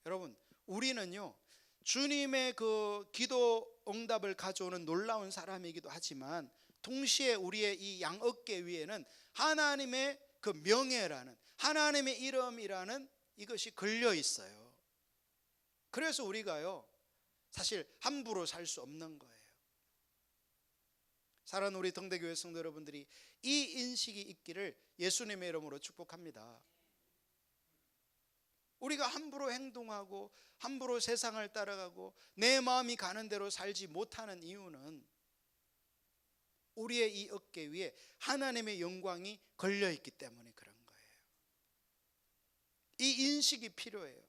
여러분, 우리는요 주님의 그 기도 응답을 가져오는 놀라운 사람이기도 하지만 동시에 우리의 이 양어깨 위에는 하나님의 그 명예라는, 하나님의 이름이라는 이것이 걸려 있어요. 그래서 우리가요 사실 함부로 살 수 없는 거예요. 사랑하는 우리 동대교회 성도 여러분들이 이 인식이 있기를 예수님의 이름으로 축복합니다. 우리가 함부로 행동하고 함부로 세상을 따라가고 내 마음이 가는 대로 살지 못하는 이유는 우리의 이 어깨 위에 하나님의 영광이 걸려있기 때문에 그런 거예요. 이 인식이 필요해요.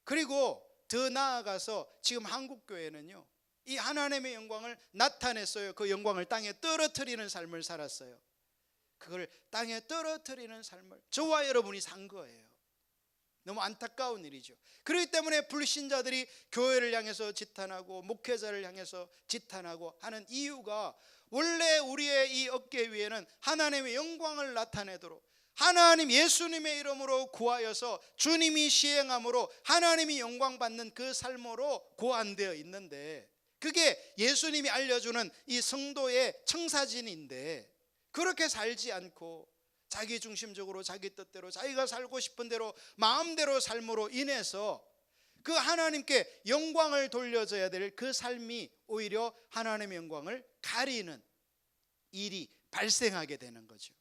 그리고 더 나아가서 지금 한국교회는요 이 하나님의 영광을 나타냈어요. 그 영광을 땅에 떨어뜨리는 삶을 살았어요. 그걸 땅에 떨어뜨리는 삶을 저와 여러분이 산 거예요. 너무 안타까운 일이죠. 그렇기 때문에 불신자들이 교회를 향해서 지탄하고 목회자를 향해서 지탄하고 하는 이유가, 원래 우리의 이 어깨 위에는 하나님의 영광을 나타내도록 하나님 예수님의 이름으로 구하여서 주님이 시행함으로 하나님이 영광 받는 그 삶으로 고안되어 있는데, 그게 예수님이 알려주는 이 성도의 청사진인데, 그렇게 살지 않고 자기 중심적으로 자기 뜻대로 자기가 살고 싶은 대로 마음대로 삶으로 인해서 그 하나님께 영광을 돌려줘야 될 그 삶이 오히려 하나님의 영광을 가리는 일이 발생하게 되는 거죠.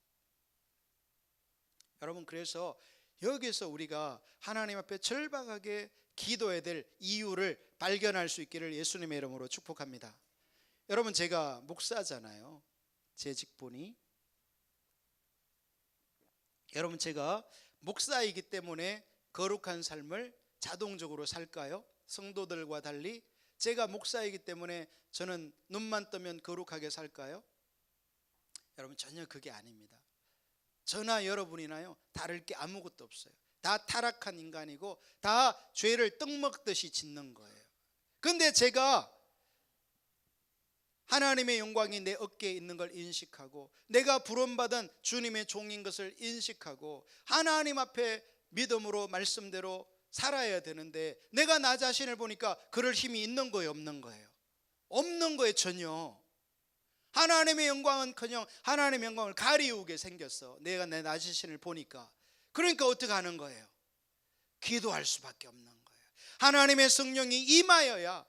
여러분, 그래서 여기서 우리가 하나님 앞에 절박하게 기도해야 될 이유를 발견할 수 있기를 예수님의 이름으로 축복합니다. 여러분, 제가 목사잖아요. 제 직분이. 여러분, 제가 목사이기 때문에 거룩한 삶을 자동적으로 살까요? 성도들과 달리 제가 목사이기 때문에 저는 눈만 뜨면 거룩하게 살까요? 여러분, 전혀 그게 아닙니다. 저나 여러분이나요 다를 게 아무것도 없어요. 다 타락한 인간이고 다 죄를 떡먹듯이 짓는 거예요. 그런데 제가 하나님의 영광이 내 어깨에 있는 걸 인식하고 내가 부름받은 주님의 종인 것을 인식하고 하나님 앞에 믿음으로 말씀대로 살아야 되는데, 내가 나 자신을 보니까 그럴 힘이 있는 거예요, 없는 거예요? 없는 거예요, 전혀. 하나님의 영광은커녕 하나님의 영광을 가리우게 생겼어. 내가 내 나 자신을 보니까. 그러니까 어떻게 하는 거예요? 기도할 수밖에 없는 거예요. 하나님의 성령이 임하여야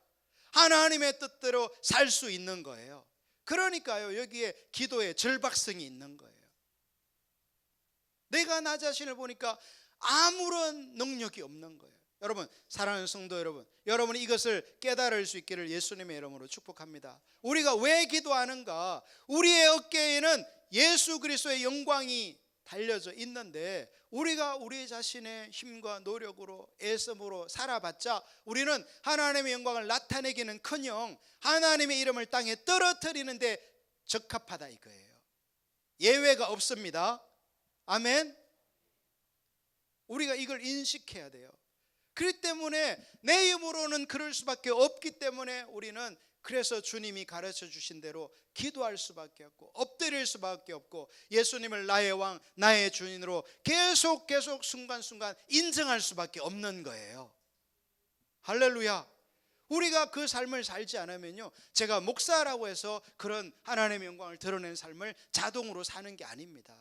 하나님의 뜻대로 살 수 있는 거예요. 그러니까요, 여기에 기도의 절박성이 있는 거예요. 내가 나 자신을 보니까 아무런 능력이 없는 거예요. 여러분, 사랑하는 성도 여러분, 여러분이 이것을 깨달을 수 있기를 예수님의 이름으로 축복합니다. 우리가 왜 기도하는가? 우리의 어깨에는 예수 그리스도의 영광이 달려져 있는데 우리가 우리 자신의 힘과 노력으로 애씀으로 살아봤자 우리는 하나님의 영광을 나타내기는커녕 하나님의 이름을 땅에 떨어뜨리는데 적합하다 이거예요. 예외가 없습니다. 아멘. 우리가 이걸 인식해야 돼요. 그렇기 때문에 내 힘으로는 그럴 수밖에 없기 때문에 우리는 그래서 주님이 가르쳐 주신 대로 기도할 수밖에 없고 엎드릴 수밖에 없고 예수님을 나의 왕 나의 주인으로 계속 순간순간 인정할 수밖에 없는 거예요. 할렐루야. 우리가 그 삶을 살지 않으면요, 제가 목사라고 해서 그런 하나님의 영광을 드러낸 삶을 자동으로 사는 게 아닙니다.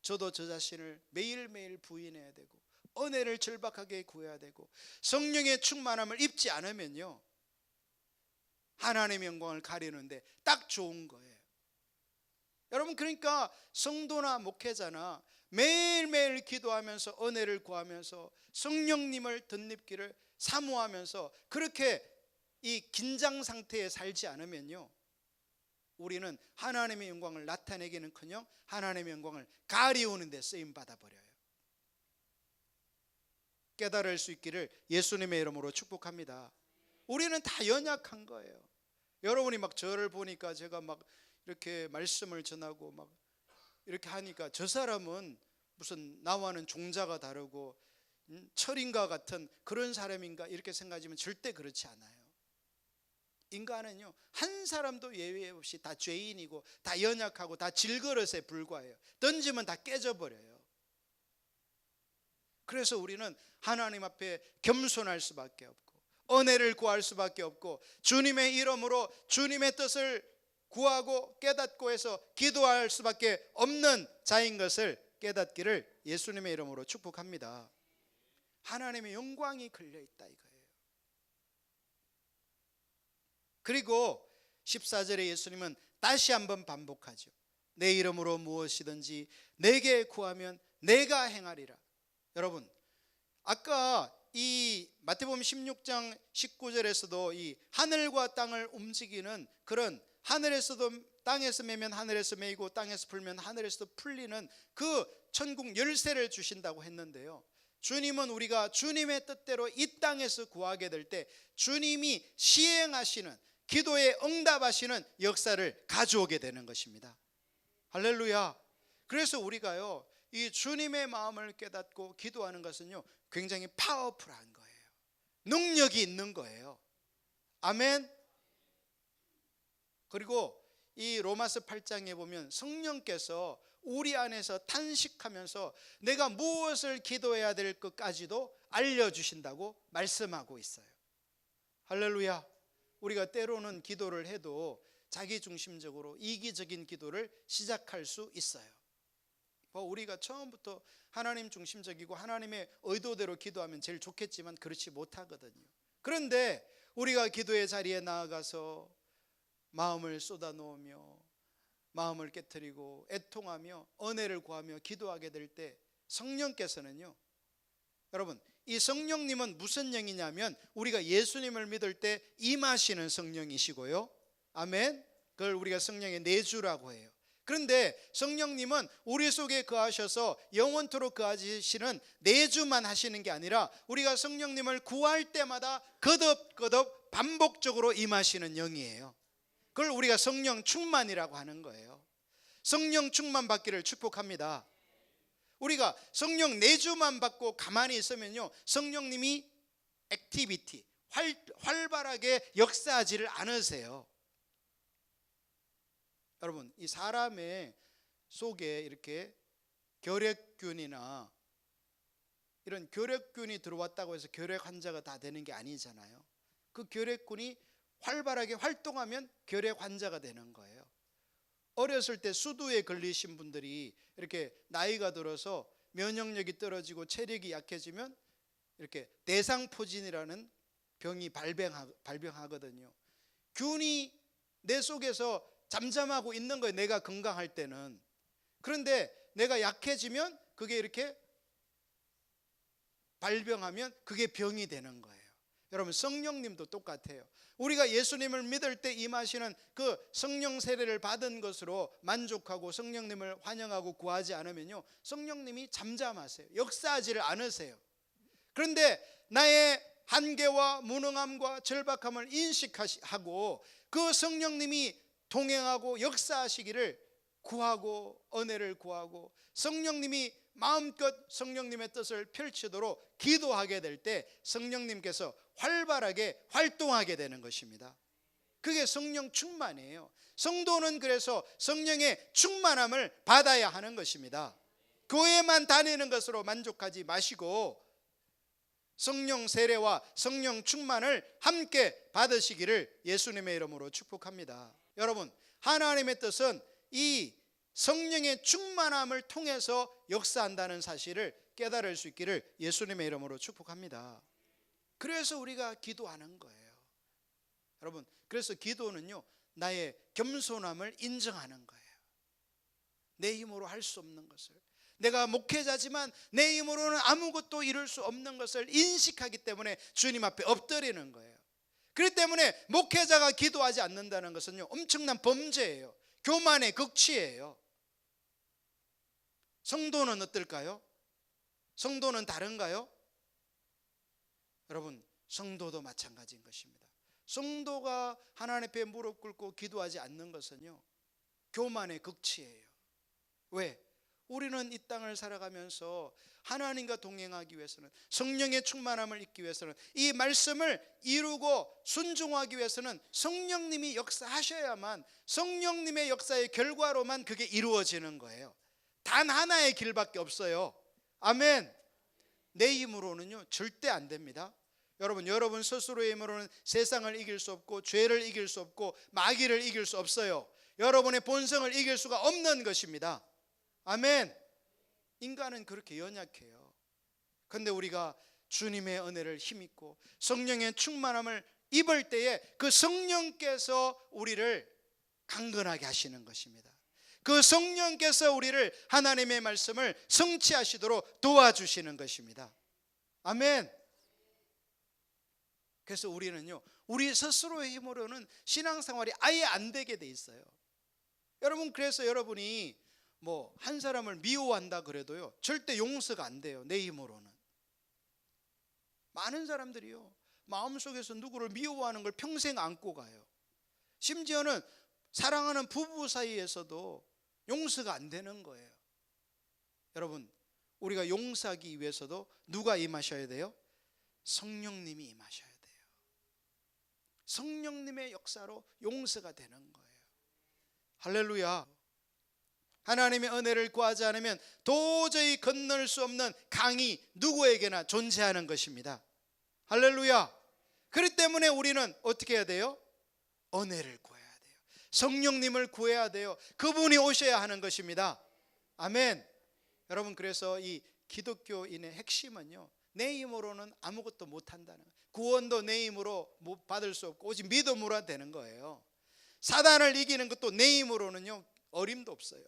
저도 저 자신을 매일매일 부인해야 되고 은혜를 절박하게 구해야 되고 성령의 충만함을 입지 않으면요, 하나님의 영광을 가리는데 딱 좋은 거예요. 여러분, 그러니까 성도나 목회자나 매일매일 기도하면서 은혜를 구하면서 성령님을 덧입기를 사모하면서 그렇게 이 긴장 상태에 살지 않으면요, 우리는 하나님의 영광을 나타내기는커녕 하나님의 영광을 가리우는 데 쓰임 받아버려요. 깨달을 수 있기를 예수님의 이름으로 축복합니다. 우리는 다 연약한 거예요. 여러분이 막 저를 보니까 제가 막 이렇게 말씀을 전하고 막 이렇게 하니까 저 사람은 무슨 나와는 종자가 다르고 철인과 같은 그런 사람인가 이렇게 생각하지만 절대 그렇지 않아요. 인간은요, 한 사람도 예외 없이 다 죄인이고 다 연약하고 다 질그릇에 불과해요. 던지면 다 깨져버려요. 그래서 우리는 하나님 앞에 겸손할 수밖에 없고 은혜를 구할 수밖에 없고 주님의 이름으로 주님의 뜻을 구하고 깨닫고 해서 기도할 수밖에 없는 자인 것을 깨닫기를 예수님의 이름으로 축복합니다. 하나님의 영광이 걸려있다 이거예요. 그리고 14절에 예수님은 다시 한번 반복하죠. 내 이름으로 무엇이든지 내게 구하면 내가 행하리라. 여러분, 아까 이 마태복음 16장 19절에서도 이 하늘과 땅을 움직이는 그런 하늘에서도 땅에서 매면 하늘에서 매이고 땅에서 풀면 하늘에서도 풀리는 그 천국 열쇠를 주신다고 했는데요, 주님은 우리가 주님의 뜻대로 이 땅에서 구하게 될 때 주님이 시행하시는 기도에 응답하시는 역사를 가져오게 되는 것입니다. 할렐루야. 그래서 우리가요, 이 주님의 마음을 깨닫고 기도하는 것은요, 굉장히 파워풀한 거예요. 능력이 있는 거예요. 아멘. 그리고 이 로마서 8장에 보면 성령께서 우리 안에서 탄식하면서 내가 무엇을 기도해야 될 것까지도 알려주신다고 말씀하고 있어요. 할렐루야. 우리가 때로는 기도를 해도 자기중심적으로 이기적인 기도를 시작할 수 있어요. 우리가 처음부터 하나님 중심적이고 하나님의 의도대로 기도하면 제일 좋겠지만 그렇지 못하거든요. 그런데 우리가 기도의 자리에 나아가서 마음을 쏟아놓으며 마음을 깨트리고 애통하며 은혜를 구하며 기도하게 될 때 성령께서는요, 여러분, 이 성령님은 무슨 영이냐면 우리가 예수님을 믿을 때 임하시는 성령이시고요. 아멘. 그걸 우리가 성령의 내주라고 해요. 그런데 성령님은 우리 속에 거하셔서 영원토록 거하시는 내주만 하시는 게 아니라 우리가 성령님을 구할 때마다 거듭거듭 반복적으로 임하시는 영이에요. 그걸 우리가 성령 충만이라고 하는 거예요. 성령 충만 받기를 축복합니다. 우리가 성령 내주만 받고 가만히 있으면요, 성령님이 액티비티, 활발하게 역사하지를 않으세요. 여러분, 이 사람의 속에 이렇게 결핵균이나 이런 결핵균이 들어왔다고 해서 결핵 환자가 다 되는 게 아니잖아요. 그 결핵균이 활발하게 활동하면 결핵 환자가 되는 거예요. 어렸을 때 수두에 걸리신 분들이 이렇게 나이가 들어서 면역력이 떨어지고 체력이 약해지면 이렇게 대상포진이라는 병이 발병하거든요. 균이 내 속에서 잠잠하고 있는 거예요, 내가 건강할 때는. 그런데 내가 약해지면 그게 이렇게 발병하면 그게 병이 되는 거예요. 여러분, 성령님도 똑같아요. 우리가 예수님을 믿을 때 임하시는 그 성령 세례를 받은 것으로 만족하고 성령님을 환영하고 구하지 않으면요, 성령님이 잠잠하세요. 역사하지를 않으세요. 그런데 나의 한계와 무능함과 절박함을 인식하고 그 성령님이 동행하고 역사하시기를 구하고 은혜를 구하고 성령님이 마음껏 성령님의 뜻을 펼치도록 기도하게 될 때 성령님께서 활발하게 활동하게 되는 것입니다. 그게 성령 충만이에요. 성도는 그래서 성령의 충만함을 받아야 하는 것입니다. 교회만 다니는 것으로 만족하지 마시고 성령 세례와 성령 충만을 함께 받으시기를 예수님의 이름으로 축복합니다. 여러분, 하나님의 뜻은 이 성령의 충만함을 통해서 역사한다는 사실을 깨달을 수 있기를 예수님의 이름으로 축복합니다. 그래서 우리가 기도하는 거예요. 여러분, 그래서 기도는요, 나의 겸손함을 인정하는 거예요. 내 힘으로 할 수 없는 것을, 내가 목회자지만 내 힘으로는 아무것도 이룰 수 없는 것을 인식하기 때문에 주님 앞에 엎드리는 거예요. 그렇기 때문에 목회자가 기도하지 않는다는 것은요, 엄청난 범죄예요. 교만의 극치예요. 성도는 어떨까요? 성도는 다른가요? 여러분, 성도도 마찬가지인 것입니다. 성도가 하나님 앞에 무릎 꿇고 기도하지 않는 것은요, 교만의 극치예요. 왜? 우리는 이 땅을 살아가면서 하나님과 동행하기 위해서는, 성령의 충만함을 잊기 위해서는, 이 말씀을 이루고 순종하기 위해서는 성령님이 역사하셔야만, 성령님의 역사의 결과로만 그게 이루어지는 거예요. 단 하나의 길밖에 없어요. 아멘. 내 힘으로는요 절대 안 됩니다. 여러분 스스로의 힘으로는 세상을 이길 수 없고 죄를 이길 수 없고 마귀를 이길 수 없어요. 여러분의 본성을 이길 수가 없는 것입니다. 아멘. 인간은 그렇게 연약해요. 그런데 우리가 주님의 은혜를 힘입고 성령의 충만함을 입을 때에 그 성령께서 우리를 강건하게 하시는 것입니다. 그 성령께서 우리를 하나님의 말씀을 성취하시도록 도와주시는 것입니다. 아멘. 그래서 우리는요, 우리 스스로의 힘으로는 신앙생활이 아예 안 되게 돼 있어요. 여러분, 그래서 여러분이 뭐 한 사람을 미워한다 그래도요 절대 용서가 안 돼요. 내 힘으로는. 많은 사람들이요 마음속에서 누구를 미워하는 걸 평생 안고 가요. 심지어는 사랑하는 부부 사이에서도 용서가 안 되는 거예요. 여러분, 우리가 용서하기 위해서도 누가 임하셔야 돼요? 성령님이 임하셔야 돼요. 성령님의 역사로 용서가 되는 거예요. 할렐루야. 하나님의 은혜를 구하지 않으면 도저히 건널 수 없는 강이 누구에게나 존재하는 것입니다. 할렐루야. 그렇기 때문에 우리는 어떻게 해야 돼요? 은혜를 구해야 돼요. 성령님을 구해야 돼요. 그분이 오셔야 하는 것입니다. 아멘. 여러분, 그래서 이 기독교인의 핵심은요, 내 힘으로는 아무것도 못한다는 거예요. 구원도 내 힘으로 받을 수 없고 오직 믿음으로 되는 거예요. 사단을 이기는 것도 내 힘으로는요 어림도 없어요.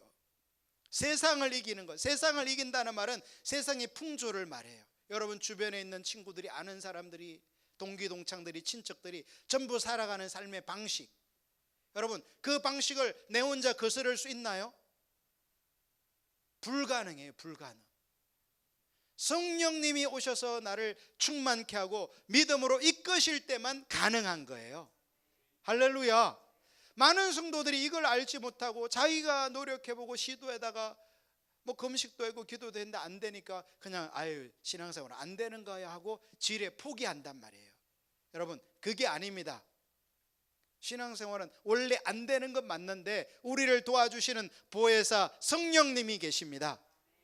세상을 이기는 것, 세상을 이긴다는 말은 세상의 풍조를 말해요. 여러분 주변에 있는 친구들이, 아는 사람들이, 동기 동창들이, 친척들이 전부 살아가는 삶의 방식, 여러분 그 방식을 내 혼자 거스를 수 있나요? 불가능해요. 불가능. 성령님이 오셔서 나를 충만케 하고 믿음으로 이끄실 때만 가능한 거예요. 할렐루야. 많은 성도들이 이걸 알지 못하고 자기가 노력해보고 시도에다가 뭐 금식도 하고 기도도 했는데 안 되니까 그냥 아유 신앙생활 안 되는 거야 하고 지레 포기한단 말이에요. 여러분, 그게 아닙니다. 신앙생활은 원래 안 되는 건 맞는데 우리를 도와주시는 보혜사 성령님이 계십니다.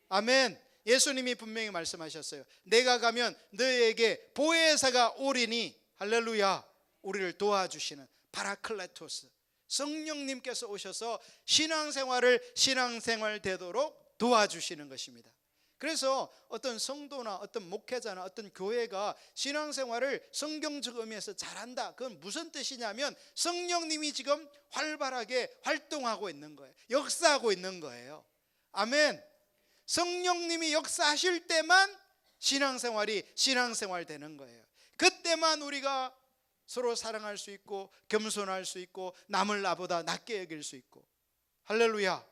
아멘. 예수님이 분명히 말씀하셨어요. 내가 가면 너희에게 보혜사가 오리니, 할렐루야, 우리를 도와주시는 파라클레토스, 성령님께서 오셔서 신앙생활 되도록 도와주시는 것입니다. 그래서 어떤 성도나 어떤 목회자나 어떤 교회가 신앙생활을 성경적 의미에서 잘한다, 그건 무슨 뜻이냐면 성령님이 지금 활발하게 활동하고 있는 거예요. 역사하고 있는 거예요. 아멘. 성령님이 역사하실 때만 신앙생활이 신앙생활 되는 거예요. 그때만 우리가 서로 사랑할 수 있고 겸손할 수 있고 남을 나보다 낮게 여길 수 있고. 할렐루야.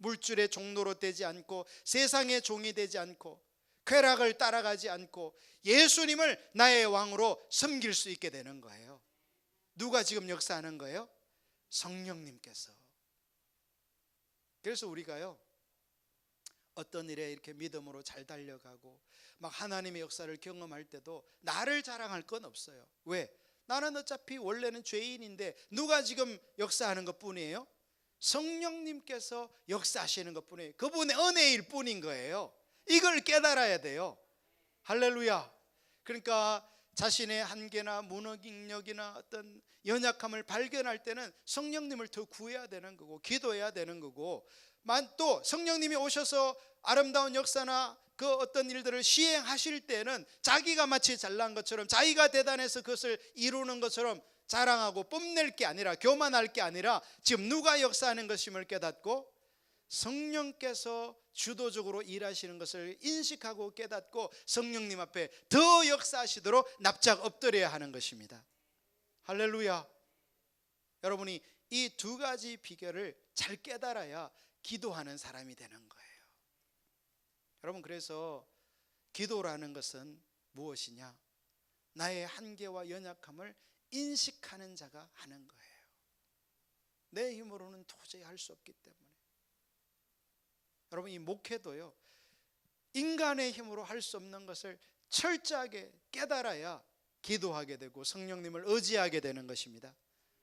물줄의 종로로 되지 않고 세상의 종이 되지 않고 쾌락을 따라가지 않고 예수님을 나의 왕으로 섬길 수 있게 되는 거예요. 누가 지금 역사하는 거예요? 성령님께서. 그래서 우리가요, 어떤 일에 이렇게 믿음으로 잘 달려가고 막 하나님의 역사를 경험할 때도 나를 자랑할 건 없어요. 왜? 나는 어차피 원래는 죄인인데 누가 지금 역사하는 것 뿐이에요? 성령님께서 역사하시는 것 뿐이에요. 그분의 은혜일 뿐인 거예요. 이걸 깨달아야 돼요. 할렐루야. 그러니까 자신의 한계나 무능력이나 어떤 연약함을 발견할 때는 성령님을 더 구해야 되는 거고 기도해야 되는 거고, 또 성령님이 오셔서 아름다운 역사나 그 어떤 일들을 시행하실 때는 자기가 마치 잘난 것처럼 자기가 대단해서 그것을 이루는 것처럼 자랑하고 뽐낼 게 아니라, 교만할 게 아니라 지금 누가 역사하는 것임을 깨닫고 성령께서 주도적으로 일하시는 것을 인식하고 깨닫고 성령님 앞에 더 역사하시도록 납작 엎드려야 하는 것입니다. 할렐루야. 여러분이 이 두 가지 비결을 잘 깨달아야 기도하는 사람이 되는 거예요. 여러분, 그래서 기도라는 것은 무엇이냐? 나의 한계와 연약함을 인식하는 자가 하는 거예요. 내 힘으로는 도저히 할 수 없기 때문에. 여러분, 이 목회도요, 인간의 힘으로 할 수 없는 것을 철저하게 깨달아야 기도하게 되고 성령님을 의지하게 되는 것입니다.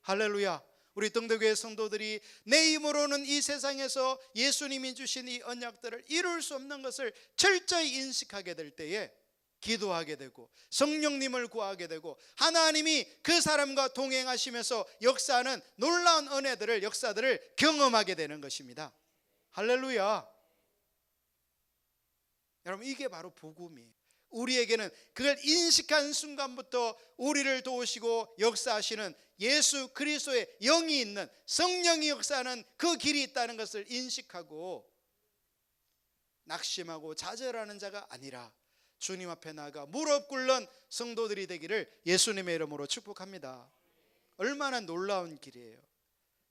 할렐루야. 우리 등대교회 성도들이 내 힘으로는 이 세상에서 예수님이 주신 이 언약들을 이룰 수 없는 것을 철저히 인식하게 될 때에 기도하게 되고 성령님을 구하게 되고 하나님이 그 사람과 동행하시면서 역사하는 놀라운 은혜들을, 역사들을 경험하게 되는 것입니다. 할렐루야. 여러분, 이게 바로 복음이에요. 우리에게는 그걸 인식한 순간부터 우리를 도우시고 역사하시는 예수 그리스도의 영이 있는, 성령이 역사하는 그 길이 있다는 것을 인식하고 낙심하고 좌절하는 자가 아니라 주님 앞에 나아가 무릎 꿇는 성도들이 되기를 예수님의 이름으로 축복합니다. 얼마나 놀라운 길이에요.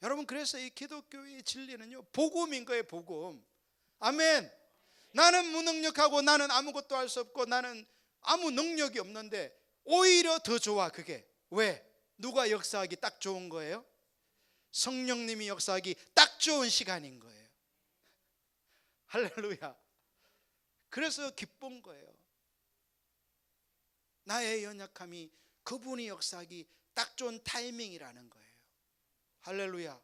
여러분, 그래서 이 기독교의 진리는요, 복음인 거예요. 복음. 아멘. 나는 무능력하고 나는 아무것도 할 수 없고 나는 아무 능력이 없는데 오히려 더 좋아. 그게 왜? 누가 역사하기 딱 좋은 거예요? 성령님이 역사하기 딱 좋은 시간인 거예요. 할렐루야. 그래서 기쁜 거예요. 나의 연약함이 그분이 역사하기 딱 좋은 타이밍이라는 거예요. 할렐루야.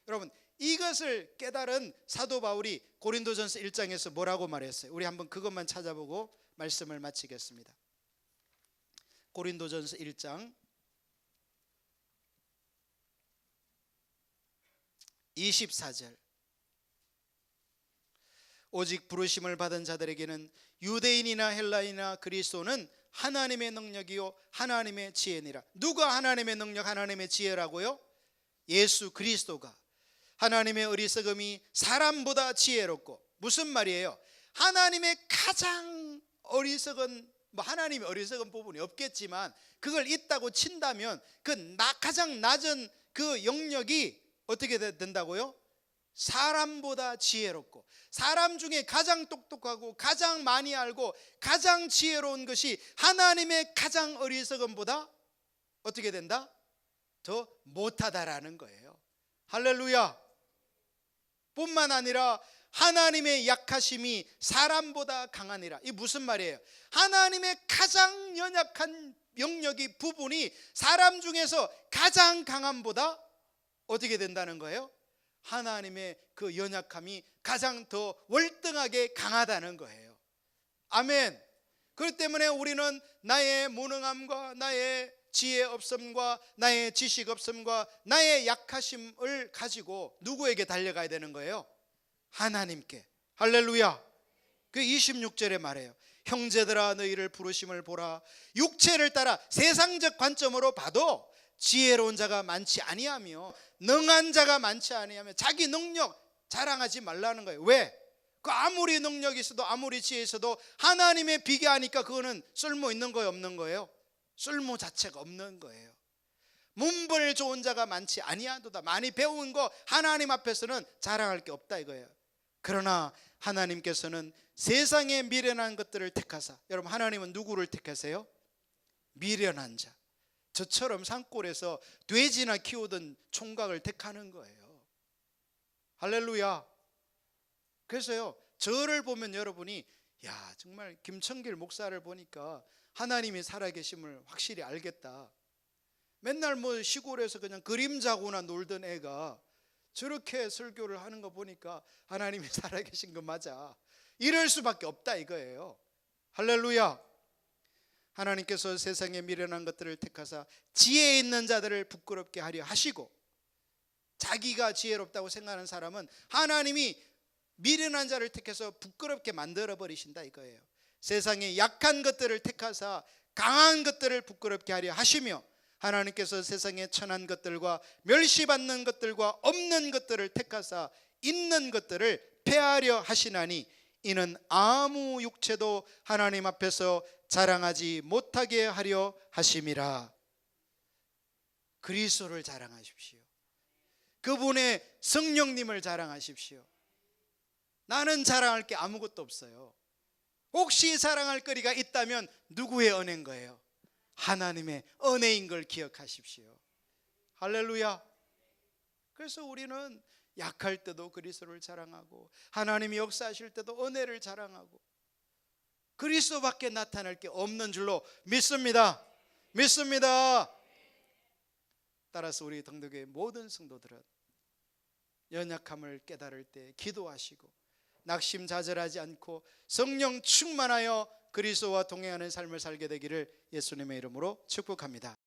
여러분, 이것을 깨달은 사도 바울이 고린도전서 1장에서 뭐라고 말했어요? 우리 한번 그것만 찾아보고 말씀을 마치겠습니다. 고린도전서 1장 24절. 오직 부르심을 받은 자들에게는 유대인이나 헬라인이나 그리스도는 하나님의 능력이요 하나님의 지혜니라. 누가 하나님의 능력, 하나님의 지혜라고요? 예수 그리스도가. 하나님의 어리석음이 사람보다 지혜롭고. 무슨 말이에요? 하나님의 가장 어리석은, 하나님의 어리석은 부분이 없겠지만 그걸 있다고 친다면 그 가장 낮은 그 영역이 어떻게 된다고요? 사람보다 지혜롭고. 사람 중에 가장 똑똑하고 가장 많이 알고 가장 지혜로운 것이 하나님의 가장 어리석음보다 어떻게 된다? 더 못하다라는 거예요. 할렐루야. 뿐만 아니라 하나님의 약하심이 사람보다 강하니라. 이 무슨 말이에요? 하나님의 가장 연약한 영역이, 부분이 사람 중에서 가장 강함보다 어떻게 된다는 거예요? 하나님의 그 연약함이 가장 더 월등하게 강하다는 거예요. 아멘. 그렇기 때문에 우리는 나의 무능함과 나의 지혜 없음과 나의 지식 없음과 나의 약하심을 가지고 누구에게 달려가야 되는 거예요? 하나님께. 할렐루야. 그 26절에 말해요. 형제들아 너희를 부르심을 보라. 육체를 따라 세상적 관점으로 봐도 지혜로운 자가 많지 아니하며 능한 자가 많지 아니하며 자기 능력 자랑하지 말라는 거예요. 왜? 그 아무리 능력이 있어도 아무리 지혜 있어도 하나님에 비교하니까 그거는 쓸모 있는 거예요, 없는 거예요? 쓸모 자체가 없는 거예요. 문벌 좋은 자가 많지 아니하도다. 많이 배운 거 하나님 앞에서는 자랑할 게 없다 이거예요. 그러나 하나님께서는 세상에 미련한 것들을 택하사, 여러분 하나님은 누구를 택하세요? 미련한 자. 저처럼 산골에서 돼지나 키우던 총각을 택하는 거예요. 할렐루야. 그래서요, 저를 보면 여러분이 야 정말 김청길 목사를 보니까 하나님이 살아계심을 확실히 알겠다. 맨날 뭐 시골에서 그냥 그림자고나 놀던 애가 저렇게 설교를 하는 거 보니까 하나님이 살아계신 거 맞아. 이럴 수밖에 없다 이거예요. 할렐루야. 하나님께서 세상에 미련한 것들을 택하사 지혜 있는 자들을 부끄럽게 하려 하시고, 자기가 지혜롭다고 생각하는 사람은 하나님이 미련한 자를 택해서 부끄럽게 만들어 버리신다 이거예요. 세상에 약한 것들을 택하사 강한 것들을 부끄럽게 하려 하시며, 하나님께서 세상에 천한 것들과 멸시받는 것들과 없는 것들을 택하사 있는 것들을 폐하려 하시나니 이는 아무 육체도 하나님 앞에서 자랑하지 못하게 하려 하심이라. 그리스도를 자랑하십시오. 그분의 성령님을 자랑하십시오. 나는 자랑할 게 아무것도 없어요. 혹시 자랑할 거리가 있다면 누구의 은혜인 거예요? 하나님의 은혜인 걸 기억하십시오. 할렐루야. 그래서 우리는 약할 때도 그리스도를 자랑하고 하나님이 역사하실 때도 은혜를 자랑하고 그리스도밖에 나타날 게 없는 줄로 믿습니다. 믿습니다. 따라서 우리 동덕의 모든 성도들은 연약함을 깨달을 때 기도하시고 낙심자절하지 않고 성령 충만하여 그리스도와 동행하는 삶을 살게 되기를 예수님의 이름으로 축복합니다.